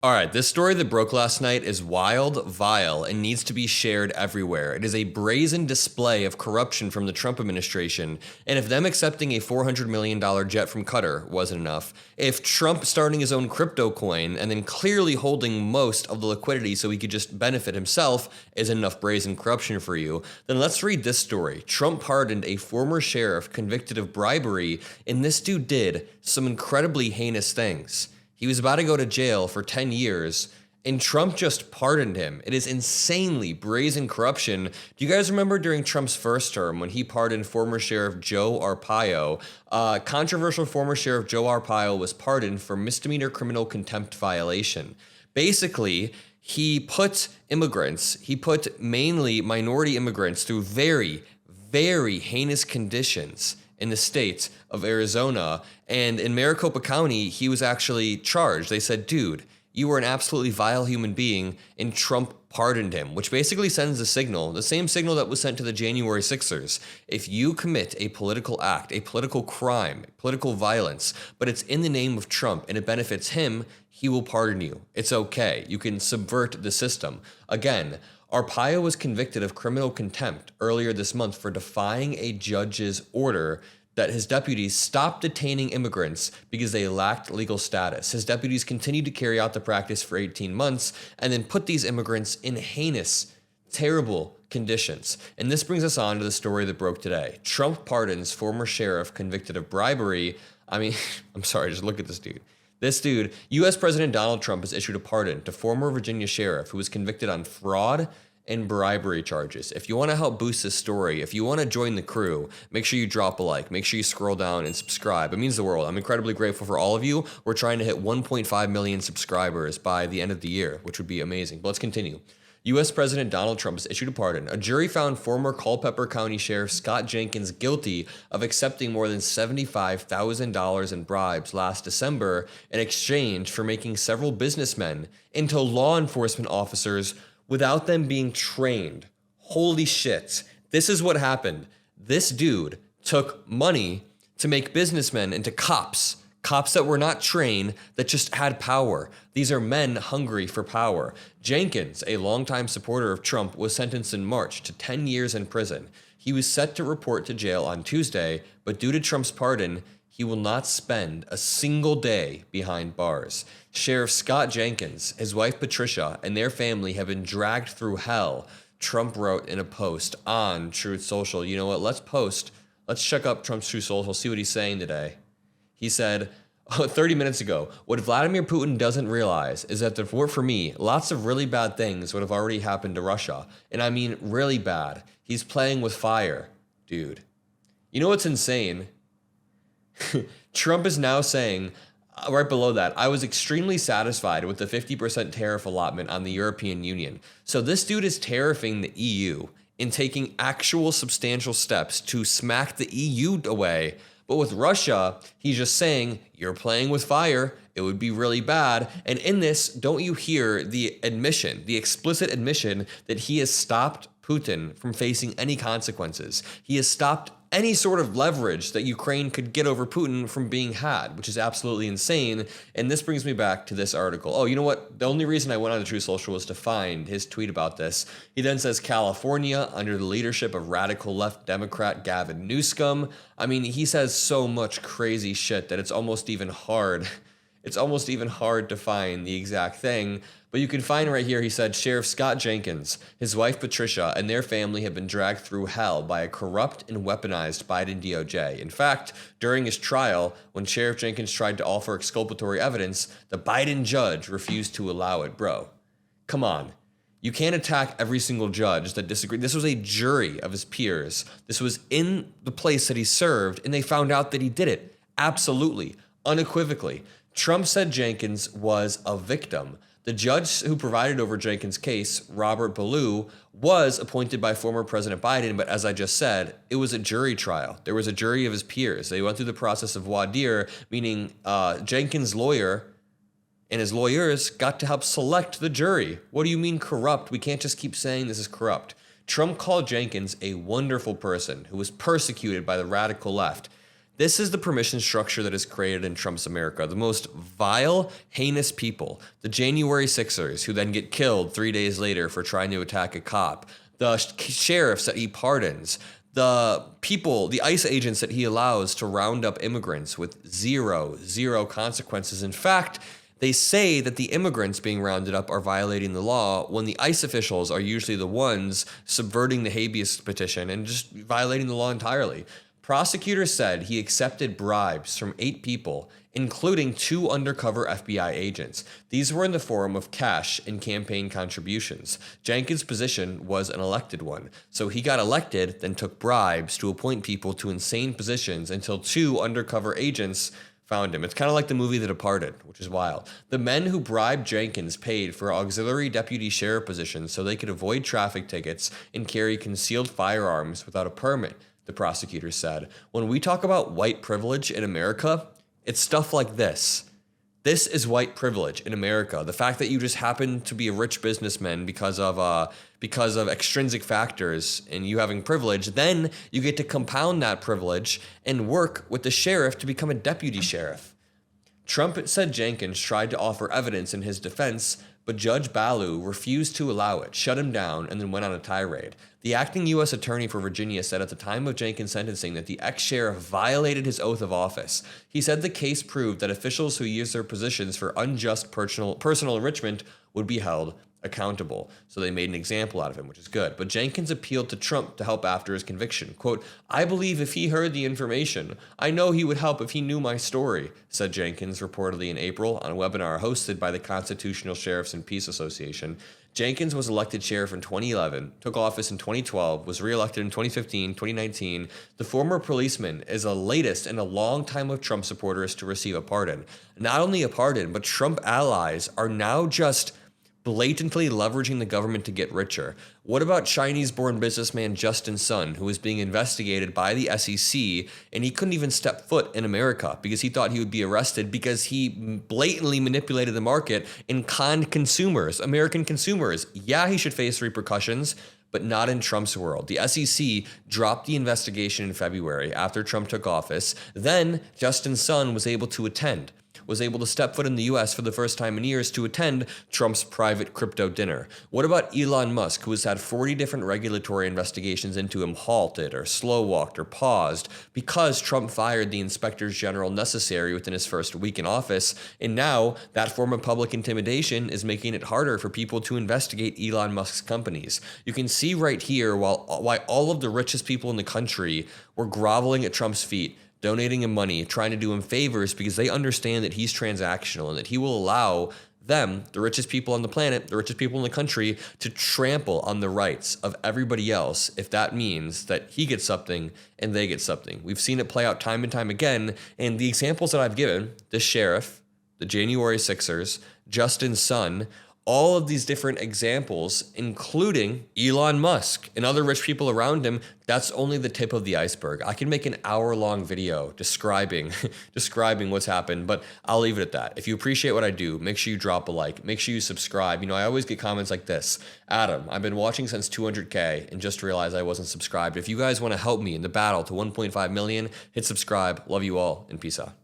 All right, this story that broke last night is wild, vile, and needs to be shared everywhere. It is a brazen display of corruption from the Trump administration, and if them accepting a $400 million jet from Qatar wasn't enough, if Trump starting his own crypto coin and then clearly holding most of the liquidity so he could just benefit himself isn't enough brazen corruption for you, then let's read this story. Trump pardoned a former sheriff convicted of bribery, and this dude did some incredibly heinous things. He was about to go to jail for 10 years, and Trump just pardoned him. It is insanely brazen corruption. Do you guys remember during Trump's first term when he pardoned former Sheriff Joe Arpaio? Controversial former Sheriff Joe Arpaio was pardoned for misdemeanor criminal contempt violation. Basically, he put mainly minority immigrants through very, very heinous conditions in the state of Arizona, and in Maricopa County, he was actually charged. They said, dude, you were an absolutely vile human being, and Trump pardoned him, which basically sends a signal, the same signal that was sent to the January 6ers. If you commit a political act, a political crime, political violence, but it's in the name of Trump and it benefits him, he will pardon you. It's okay. You can subvert the system. Again, Arpaio was convicted of criminal contempt earlier this month for defying a judge's order that his deputies stopped detaining immigrants because they lacked legal status. His deputies continued to carry out the practice for 18 months and then put these immigrants in heinous, terrible conditions. And this brings us on to the story that broke today. Trump pardons former sheriff convicted of bribery. I mean, I'm sorry, just look at this dude. This dude, U.S. President Donald Trump has issued a pardon to former Virginia sheriff who was convicted on fraud and bribery charges. If you want to help boost this story, if you want to join the crew, make sure you drop a like, make sure you scroll down and subscribe. It means the world. I'm incredibly grateful for all of you. We're trying to hit 1.5 million subscribers by the end of the year, which would be amazing. But let's continue. U.S. President Donald Trump has issued a pardon. A jury found former Culpeper County Sheriff Scott Jenkins guilty of accepting more than $75,000 in bribes last December in exchange for making several businessmen into law enforcement officers without them being trained. Holy shit. This is what happened. This dude took money to make businessmen into cops that were not trained, that just had power. These are men hungry for power. Jenkins, a longtime supporter of Trump, was sentenced in March to 10 years in prison. He was set to report to jail on Tuesday, but due to Trump's pardon, he will not spend a single day behind bars. Sheriff Scott Jenkins, his wife Patricia, and their family have been dragged through hell, Trump wrote in a post on Truth Social. You know what? Let's check up Trump's Truth Social, see what he's saying today. He said, 30 minutes ago, what Vladimir Putin doesn't realize is that if it weren't for me, lots of really bad things would have already happened to Russia. And I mean really bad. He's playing with fire, dude. You know what's insane? Trump is now saying, right below that, I was extremely satisfied with the 50% tariff allotment on the European Union. So this dude is tariffing the EU and taking actual substantial steps to smack the EU away. But with Russia, he's just saying, you're playing with fire. It would be really bad. And in this, don't you hear the admission, the explicit admission that he has stopped Putin from facing any consequences. He has stopped any sort of leverage that Ukraine could get over Putin from being had, which is absolutely insane. And this brings me back to this article. Oh, you know what? The only reason I went on the Truth Social was to find his tweet about this. He then says, California, under the leadership of radical left Democrat Gavin Newsom. I mean, he says so much crazy shit that it's almost even hard. It's almost even hard to find the exact thing. But you can find right here, he said, Sheriff Scott Jenkins, his wife Patricia, and their family have been dragged through hell by a corrupt and weaponized Biden DOJ. In fact, during his trial, when Sheriff Jenkins tried to offer exculpatory evidence, the Biden judge refused to allow it. Bro, come on. You can't attack every single judge that disagreed. This was a jury of his peers. This was in the place that he served, and they found out that he did it. Absolutely, unequivocally. Trump said Jenkins was a victim. The judge who presided over Jenkins' case, Robert Ballou, was appointed by former President Biden, but as I just said, it was a jury trial. There was a jury of his peers. They went through the process of voir dire, meaning Jenkins' lawyer and his lawyers got to help select the jury. What do you mean corrupt? We can't just keep saying this is corrupt. Trump called Jenkins a wonderful person who was persecuted by the radical left. This is the permission structure that is created in Trump's America. The most vile, heinous people, the January Sixers, who then get killed 3 days later for trying to attack a cop, the sheriffs that he pardons, the people, the ICE agents that he allows to round up immigrants with zero consequences. In fact, they say that the immigrants being rounded up are violating the law when the ICE officials are usually the ones subverting the habeas petition and just violating the law entirely. Prosecutors said he accepted bribes from 8 people, including 2 undercover FBI agents. These were in the form of cash and campaign contributions. Jenkins' position was an elected one, so he got elected, then took bribes to appoint people to insane positions until 2 undercover agents found him. It's kind of like the movie The Departed, which is wild. The men who bribed Jenkins paid for auxiliary deputy sheriff positions so they could avoid traffic tickets and carry concealed firearms without a permit, the prosecutor said. When we talk about white privilege in America, it's stuff like this. This is white privilege in America. The fact that you just happen to be a rich businessman because of extrinsic factors and you having privilege, then you get to compound that privilege and work with the sheriff to become a deputy sheriff. Trump said Jenkins tried to offer evidence in his defense, but Judge Ballew refused to allow it, shut him down, and then went on a tirade. The acting U.S. attorney for Virginia said at the time of Jenkins' sentencing that the ex-sheriff violated his oath of office. He said the case proved that officials who use their positions for unjust personal enrichment would be held accountable. So they made an example out of him, which is good. But Jenkins appealed to Trump to help after his conviction. Quote, "I believe if he heard the information, I know he would help if he knew my story," said Jenkins reportedly in April on a webinar hosted by the Constitutional Sheriffs and Peace Association. Jenkins was elected sheriff in 2011, took office in 2012, was reelected in 2015, 2019. The former policeman is the latest in a long time of Trump supporters to receive a pardon. Not only a pardon, but Trump allies are now just blatantly leveraging the government to get richer. What about Chinese-born businessman Justin Sun, who was being investigated by the SEC, and he couldn't even step foot in America because he thought he would be arrested because he blatantly manipulated the market and conned consumers, American consumers. Yeah, he should face repercussions, but not in Trump's world. The SEC dropped the investigation in February after Trump took office. Then Justin Sun was able to step foot in the U.S. for the first time in years to attend Trump's private crypto dinner. What about Elon Musk, who has had 40 different regulatory investigations into him halted or slow-walked or paused because Trump fired the inspectors general necessary within his first week in office, and now that form of public intimidation is making it harder for people to investigate Elon Musk's companies. You can see right here why all of the richest people in the country were groveling at Trump's feet, donating him money, trying to do him favors because they understand that he's transactional and that he will allow them, the richest people on the planet, the richest people in the country, to trample on the rights of everybody else if that means that he gets something and they get something. We've seen it play out time and time again, and the examples that I've given, the sheriff, the January Sixers, Justin Sun, all of these different examples, including Elon Musk and other rich people around him, that's only the tip of the iceberg. I can make an hour-long video describing what's happened, but I'll leave it at that. If you appreciate what I do, make sure you drop a like. Make sure you subscribe. You know, I always get comments like this. Adam, I've been watching since 200K and just realized I wasn't subscribed. If you guys want to help me in the battle to 1.5 million, hit subscribe. Love you all, and peace out.